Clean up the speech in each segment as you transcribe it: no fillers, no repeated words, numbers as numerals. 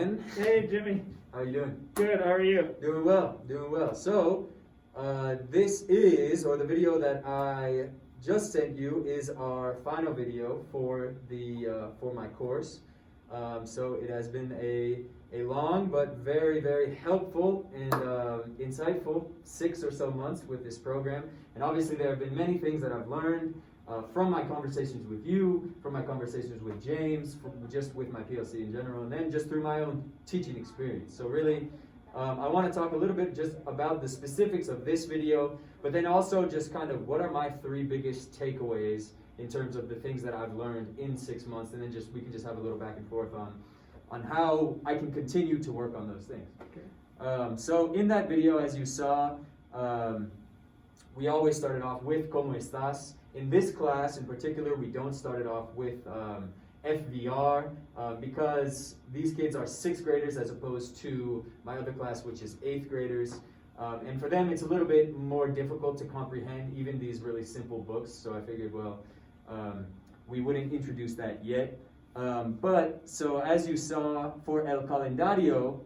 Hey Jimmy. How you doing? Good, how are you? Doing well, doing well. So, this is, or the video that I just sent you is our final video for for my course. So it has been a long but very helpful and insightful 6 or so months with this program. And obviously there have been many things that I've learned from my conversations with you, from my conversations with James, just with my PLC in general, and then just through my own teaching experience. So really, I want to talk a little bit just about the specifics of this video, but then also just kind of what are my 3 biggest takeaways in terms of the things that I've learned in 6 months, and then we can just have a little back and forth on how I can continue to work on those things. Okay. So in that video, as you saw, we always started off with ¿Cómo estás? In this class in particular, we don't start it off with FVR because these kids are 6th graders as opposed to my other class, which is 8th graders. And for them, it's a little bit more difficult to comprehend even these really simple books. So I figured, well, we wouldn't introduce that yet. But so as you saw for El Calendario,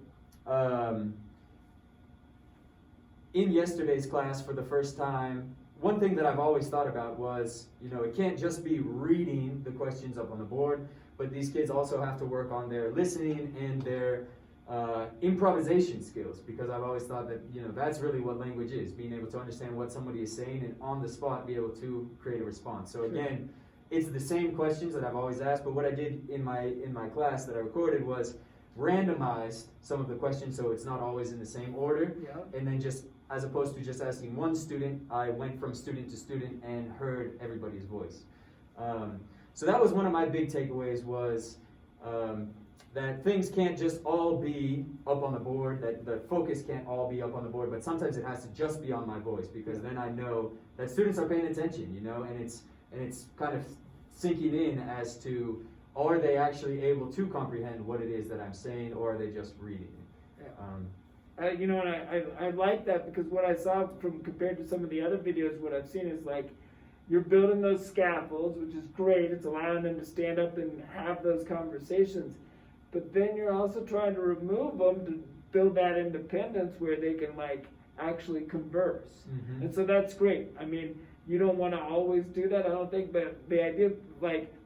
in yesterday's class for the first time, one thing that I've always thought about was, it can't just be reading the questions up on the board, but these kids also have to work on their listening and their improvisation skills, because I've always thought that, that's really what language is, being able to understand what somebody is saying and on the spot be able to create a response. So again, it's the same questions that I've always asked, but what I did in my class that I recorded was randomized some of the questions so it's not always in the same order, and then just as opposed to just asking one student, I went from student to student and heard everybody's voice. So that was one of my big takeaways, was that things can't just all be up on the board, that the focus can't all be up on the board, but sometimes it has to just be on my voice, because then I know that students are paying attention, and it's kind of sinking in as to, are they actually able to comprehend what it is that I'm saying, or are they just reading? And I like that, because what I saw from compared to some of the other videos, what I've seen is like you're building those scaffolds, which is great. It's allowing them to stand up and have those conversations, but then you're also trying to remove them to build that independence where they can actually converse. Mm-hmm. And so that's great. I mean, you don't want to always do that, I don't think, but the idea,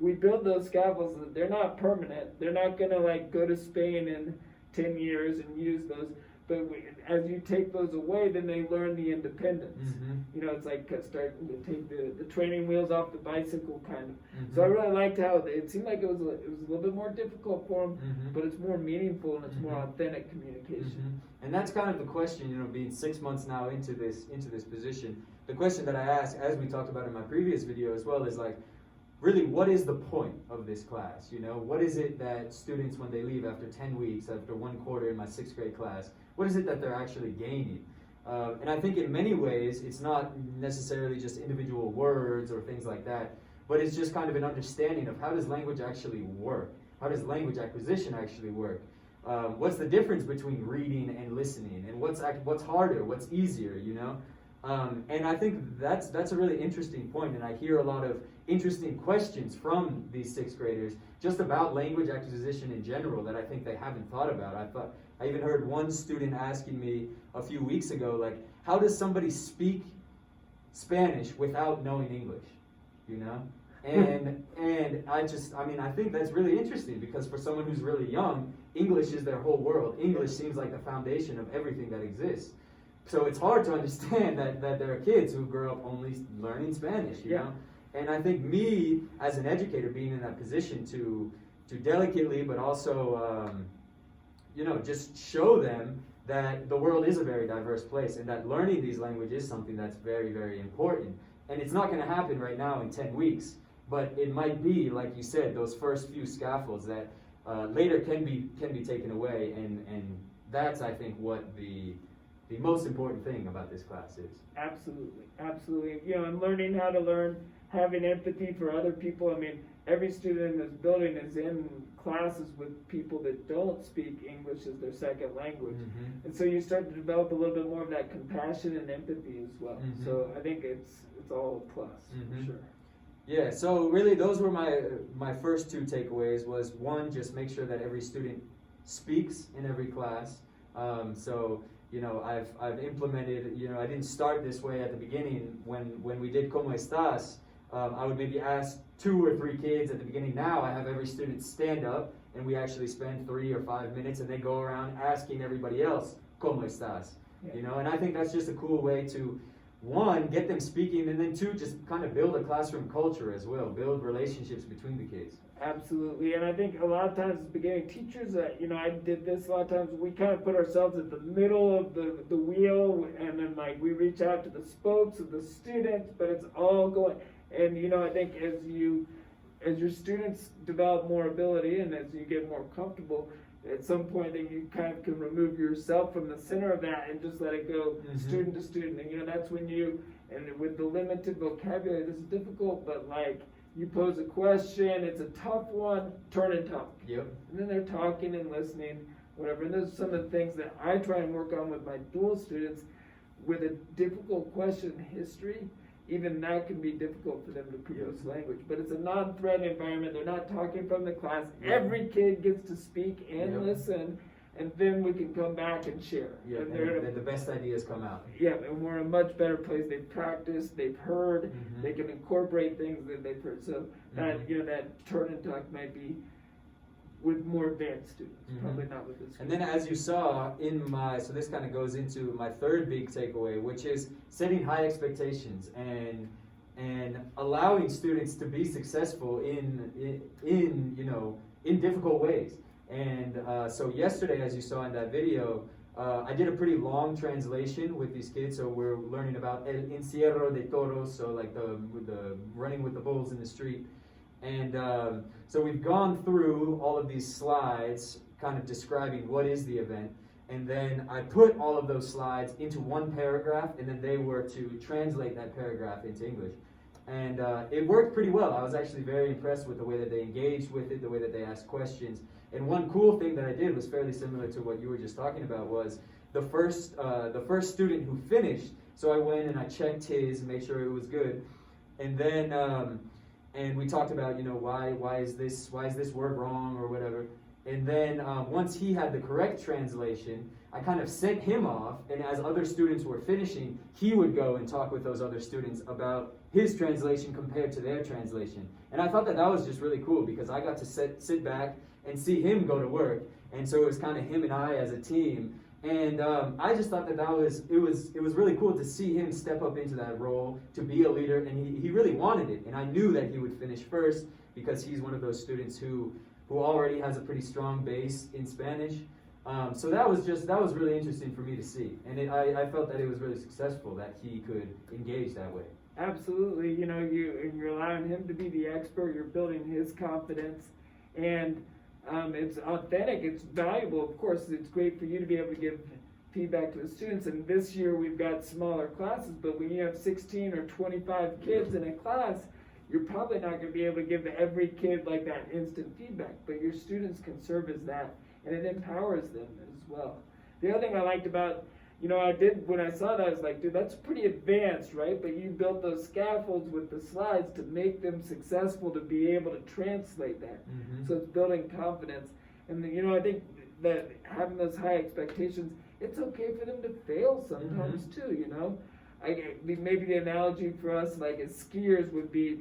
we build those scaffolds, they're not permanent. They're not going to go to Spain in 10 years and use those. But as you take those away, then they learn the independence. Mm-hmm. It's like starting to take the training wheels off the bicycle, kind of. Mm-hmm. So I really liked how it seemed like it was a little bit more difficult for them, mm-hmm. but it's more meaningful and it's mm-hmm. more authentic communication. Mm-hmm. And that's kind of the question, being 6 months now into this position. The question that I asked, as we talked about in my previous video as well, is really, what is the point of this class? What is it that students, when they leave after 10 weeks, after 1 quarter in my 6th grade class, what is it that they're actually gaining? And I think in many ways, it's not necessarily just individual words or things like that, but it's just kind of an understanding of how does language actually work? How does language acquisition actually work? What's the difference between reading and listening? And what's harder? What's easier, And I think that's a really interesting point, and I hear a lot of interesting questions from these 6th graders just about language acquisition in general that I think they haven't thought about. I even heard one student asking me a few weeks ago, how does somebody speak Spanish without knowing English? And I think that's really interesting, because for someone who's really young, English is their whole world. English seems like the foundation of everything that exists. So it's hard to understand that there are kids who grow up only learning Spanish, you know? And I think me, as an educator, being in that position to delicately, but also, just show them that the world is a very diverse place, and that learning these languages is something that's very important. And it's not going to happen right now in 10 weeks, but it might be, like you said, those first few scaffolds that later can be taken away, and that's, I think, what the most important thing about this class is. Absolutely. And learning how to learn, having empathy for other people. I mean, every student in this building is in classes with people that don't speak English as their second language. Mm-hmm. And so you start to develop a little bit more of that compassion and empathy as well. Mm-hmm. So I think it's all a plus, mm-hmm. for sure. Yeah, so really those were my first 2 takeaways. Was 1, just make sure that every student speaks in every class. So you know, I've implemented, you know, I didn't start this way at the beginning when we did Como Estás. I would maybe ask 2 or 3 kids at the beginning. Now I have every student stand up, and we actually spend 3 or 5 minutes, and they go around asking everybody else, Como Estás? Yeah. You know, and I think that's just a cool way to, 1, get them speaking, and then 2, just kind of build a classroom culture as well, build relationships between the kids. Absolutely, and I think a lot of times at the beginning, teachers, you know, I did this a lot of times, we kind of put ourselves at the middle of the wheel, and then like we reach out to the spokes of the students, but it's all going, and you know, I think as your students develop more ability and as you get more comfortable, at some point then you kind of can remove yourself from the center of that and just let it go student to student, and you know, that's when you, and with the limited vocabulary, this is difficult, but like, you pose a question, it's a tough one, turn and talk. Yep. And then they're talking and listening, whatever. And those are some of the things that I try and work on with my dual students. With a difficult question in history, even that can be difficult for them to produce language. But it's a non-threatening environment. They're not talking from the class. Every kid gets to speak and listen. And then we can come back and share. Yeah, and the best ideas come out. Yeah, and we're in a much better place. They've practiced, they've heard, they can incorporate things that they've heard. So that, you know, that turn and talk might be with more advanced students, probably not with this. And then as you saw in my, so this kind of goes into my third big takeaway, which is setting high expectations and allowing students to be successful in you know, in difficult ways. And so yesterday, as you saw in that video, I did a pretty long translation with these kids. So we're learning about el encierro de toros, so like the running with the bulls in the street. And so we've gone through all of these slides, kind of describing what is the event. And then I put all of those slides into one paragraph, and then they were to translate that paragraph into English. And it worked pretty well. I was actually very impressed with the way that they engaged with it, the way that they asked questions. And one cool thing that I did was fairly similar to what you were just talking about, was the first student who finished. So I went and I checked his, made sure it was good, and then and we talked about, you know, why is this word wrong or whatever. And then once he had the correct translation, I kind of sent him off, and as other students were finishing, he would go and talk with those other students about his translation compared to their translation. And I thought that was just really cool, because I got to sit back and see him go to work, and so it was kind of him and I as a team. And I just thought that it was really cool to see him step up into that role, to be a leader, and he really wanted it. And I knew that he would finish first, because he's one of those students who already has a pretty strong base in Spanish. So that was really interesting for me to see, and I felt that it was really successful that he could engage that way. Absolutely, you know, you're allowing him to be the expert. You're building his confidence, and it's authentic. It's valuable. Of course, it's great for you to be able to give feedback to the students. And this year we've got smaller classes, but when you have 16 or 25 kids in a class, you're probably not going to be able to give every kid like that instant feedback. But your students can serve as that, and it empowers them as well. The other thing I liked about, you know, when I saw that, I was like, dude, that's pretty advanced, right? But you built those scaffolds with the slides to make them successful, to be able to translate that. So it's building confidence. And, you know, I think that having those high expectations, it's okay for them to fail sometimes too, you know? Maybe the analogy for us, like as skiers, would be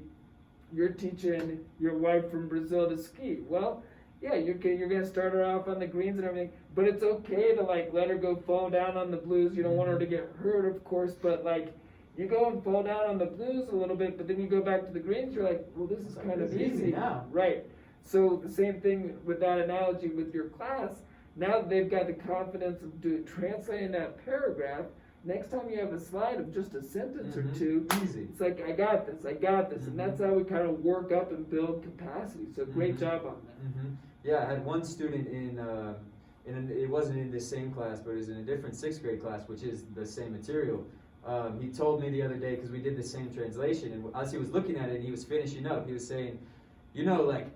you're teaching your wife from Brazil to ski. Well, yeah, you're going to start her off on the greens and everything, but it's okay to like let her go fall down on the blues. You don't want her to get hurt, of course, but like you go and fall down on the blues a little bit, but then you go back to the greens, you're like, well, this is kind of easy now. Right. So the same thing with that analogy with your class. Now that they've got the confidence of translating that paragraph, next time you have a slide of just a sentence or two, easy. It's like, I got this, and that's how we kind of work up and build capacity. So great job on that. Yeah, I had one student it wasn't in this same class, but it was in a different 6th grade class, which is the same material. He told me the other day, because we did the same translation, and as he was looking at it and he was finishing up, he was saying, you know, like,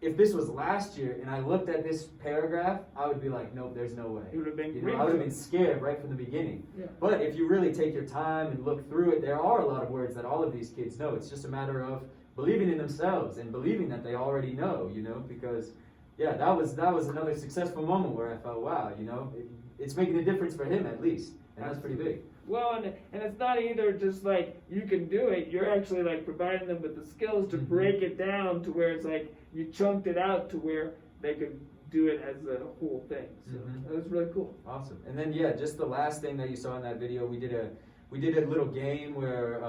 if this was last year and I looked at this paragraph, I would be like, nope, there's no way. It would have been I would have been scared right from the beginning. Yeah. But if you really take your time and look through it, there are a lot of words that all of these kids know. It's just a matter of believing in themselves and believing that they already know, you know, because yeah, that was another successful moment where I felt, wow, you know, it's making a difference for him at least, and that's pretty big. Well, and it's not either just like you can do it. You're actually like providing them with the skills to break it down to where it's like you chunked it out to where they could do it as a whole thing. So that was really cool. Awesome. And then yeah, just the last thing that you saw in that video, we did a little game where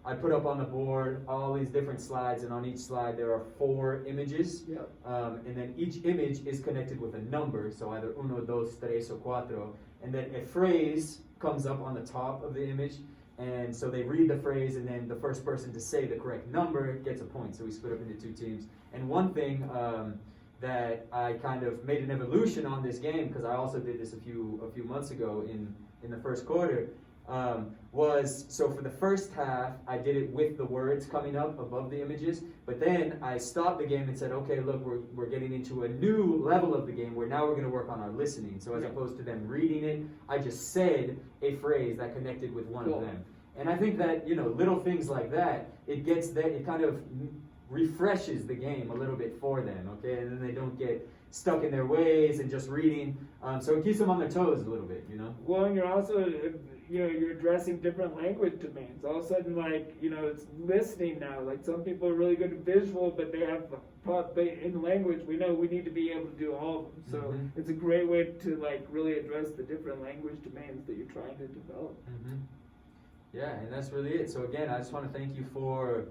I put up on the board all these different slides, and on each slide there are 4 images. Yep. And then each image is connected with a number, so either 1, 2, 3, or 4. And then a phrase comes up on the top of the image, and so they read the phrase, and then the first person to say the correct number gets a point. So we split up into 2 teams. And one thing that I kind of made an evolution on this game, because I also did this a few months ago in the first quarter, was, so for the first half I did it with the words coming up above the images, but then I stopped the game and said, okay, look, we're getting into a new level of the game where now we're going to work on our listening. So as opposed to them reading it, I just said a phrase that connected with one of them. And I think that, you know, little things like that, it kind of refreshes the game a little bit for them, okay? And then they don't get stuck in their ways and just reading. So it keeps them on their toes a little bit, you know? Well, and you're also, you know, you're addressing different language domains. All of a sudden, like, you know, it's listening now. Like, some people are really good at visual, but they have, in language, we know we need to be able to do all of them. So it's a great way to, like, really address the different language domains that you're trying to develop. Yeah, and that's really it. So again, I just want to thank you for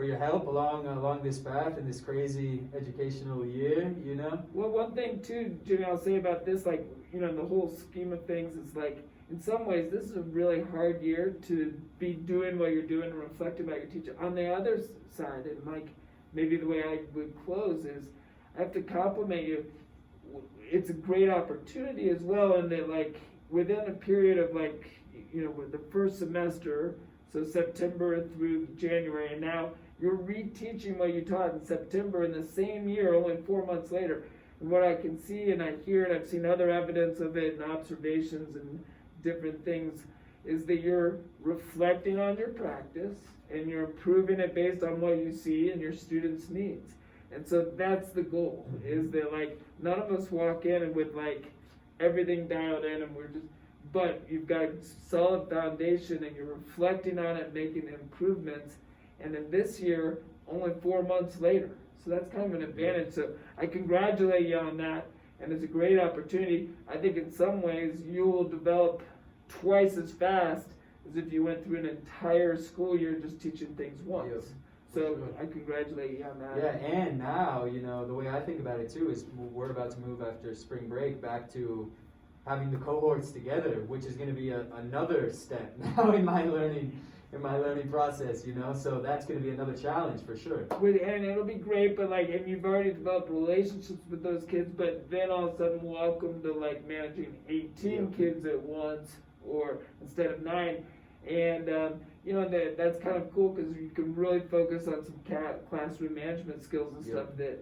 your help along this path in this crazy educational year, you know? Well, one thing too, Jimmy, I'll say about this, like, you know, the whole scheme of things is like, in some ways, this is a really hard year to be doing what you're doing and reflecting about your teacher. On the other side, and like, maybe the way I would close is, I have to compliment you. It's a great opportunity as well, and that like, within a period of like, you know, with the first semester, so September through January, and now you're reteaching what you taught in September in the same year, only 4 months later. And what I can see and I hear, and I've seen other evidence of it and observations and different things, is that you're reflecting on your practice and you're improving it based on what you see and your students' needs. And so that's the goal, is that like, none of us walk in and with like everything dialed in and we're just, but you've got a solid foundation and you're reflecting on it, making improvements. And then this year, only 4 months later. So that's kind of an advantage. So I congratulate you on that, and it's a great opportunity. I think in some ways you will develop twice as fast as if you went through an entire school year just teaching things once. Yep. So I congratulate you on that. Yeah, and now, you know, the way I think about it too is we're about to move after spring break back to having the cohorts together, which is going to be another step now in my learning process, you know, so that's going to be another challenge for sure. And it'll be great, but like, and you've already developed relationships with those kids, but then all of a sudden welcome to like managing 18 kids at once, or instead of 9. And, you know, that's kind of cool because you can really focus on some classroom management skills and stuff that,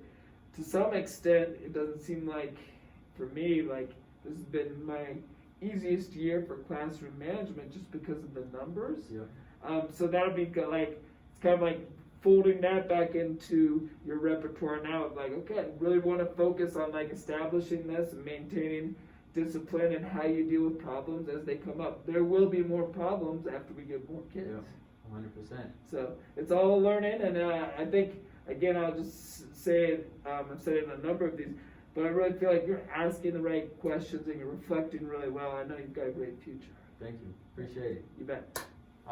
to some extent, it doesn't seem like, for me, like, this has been my easiest year for classroom management just because of the numbers. So that'll be like, it's kind of like folding that back into your repertoire now of like, okay, I really want to focus on like establishing this and maintaining discipline and how you deal with problems as they come up. There will be more problems after we get more kids. 100%. So it's all learning, and I think, again, I'll just say it, I've said it in a number of these, but I really feel like you're asking the right questions and you're reflecting really well. I know you've got a great future. Thank you. Appreciate it. You bet.